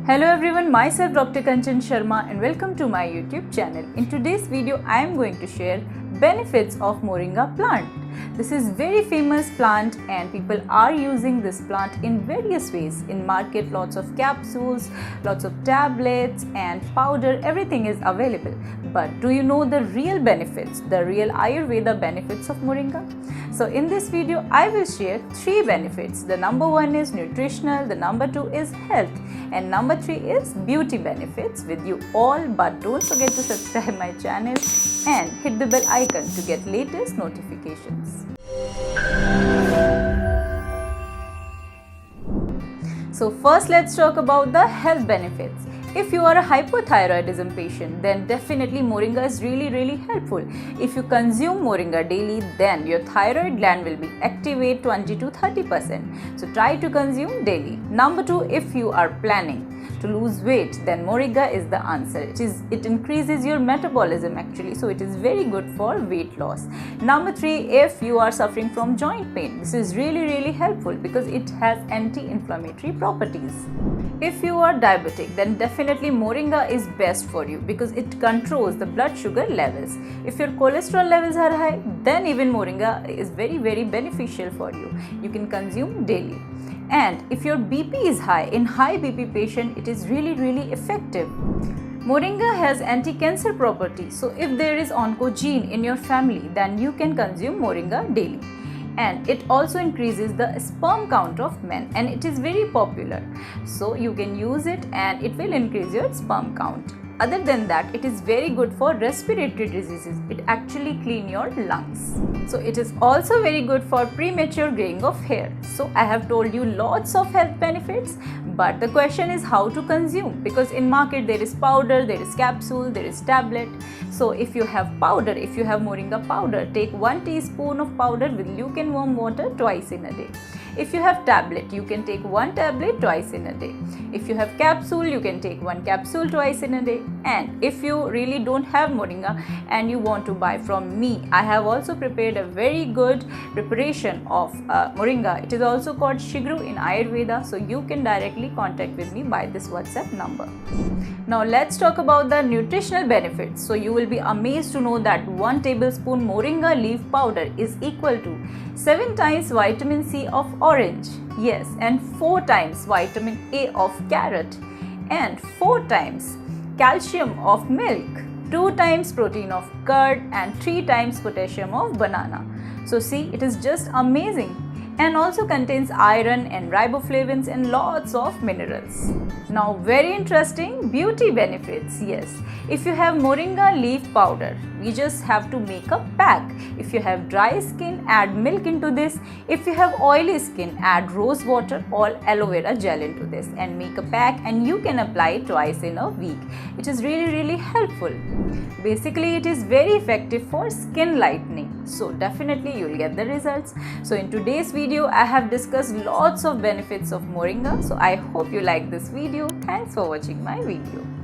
Hello everyone, myself Dr. Kanchan Sharma and welcome to my YouTube channel. In today's video, I am going to share benefits of Moringa plant. This is very famous plant and people are using this plant in various ways. In market, lots of capsules, lots of tablets and powder, everything is available. But do you know the real benefits, the real Ayurveda benefits of Moringa? So in this video, I will share 3 benefits. The number 1 is nutritional, the number 2 is health and number 3 is beauty benefits with you all. But don't forget to subscribe my channel and hit the bell icon to get latest notifications. So first let's talk about the health benefits. If you are a hypothyroidism patient, then definitely Moringa is really helpful. If you consume Moringa daily, then your thyroid gland will be activate 20 to 30%. So try to consume daily. Number 2, if you are planning to lose weight, then Moringa is the answer. It increases your metabolism actually, so it is very good for weight loss. Number 3, if you are suffering from joint pain, this is really helpful because it has anti-inflammatory properties. If you are diabetic, then definitely Moringa is best for you because it controls the blood sugar levels. If your cholesterol levels are high, then even Moringa is very beneficial for you. You can consume daily. And if your BP is high, in high BP patient, it is really effective. Moringa has anti-cancer properties, so if there is oncogene in your family, then you can consume Moringa daily. And it also increases the sperm count of men and it is very popular. So you can use it and it will increase your sperm count. Other than that, it is very good for respiratory diseases. It actually cleans your lungs. So it is also very good for premature graying of hair. So I have told you lots of health benefits, but the question is how to consume, because in market there is powder, there is capsule, there is tablet. So if you have powder, if you have Moringa powder, take 1 teaspoon of powder with lukewarm water twice in a day. If you have tablet, you can take 1 tablet twice in a day. If you have capsule, you can take 1 capsule twice in a day. And if you really don't have Moringa and you want to buy from me, I have also prepared a very good preparation of Moringa. It is also called Shigru in Ayurveda, so you can directly contact with me by this WhatsApp number. Now let's talk about the nutritional benefits. So you will be amazed to know that 1 tablespoon Moringa leaf powder is equal to 7 times vitamin C of orange, yes, and 4 times vitamin A of carrot, and 4 times calcium of milk, 2 times protein of curd, and 3 times potassium of banana. So see, it is just amazing, and also contains iron and riboflavins and lots of minerals. Now very interesting beauty benefits. Yes, if you have Moringa leaf powder, you just have to make a pack. If you have dry skin, add milk into this. If you have oily skin, add rose water or aloe vera gel into this and make a pack, and you can apply it twice in a week. It is really helpful. Basically, it is very effective for skin lightening. So definitely you will get the results. So in today's video, I have discussed lots of benefits of Moringa. So I hope you like this video. Thanks for watching my video.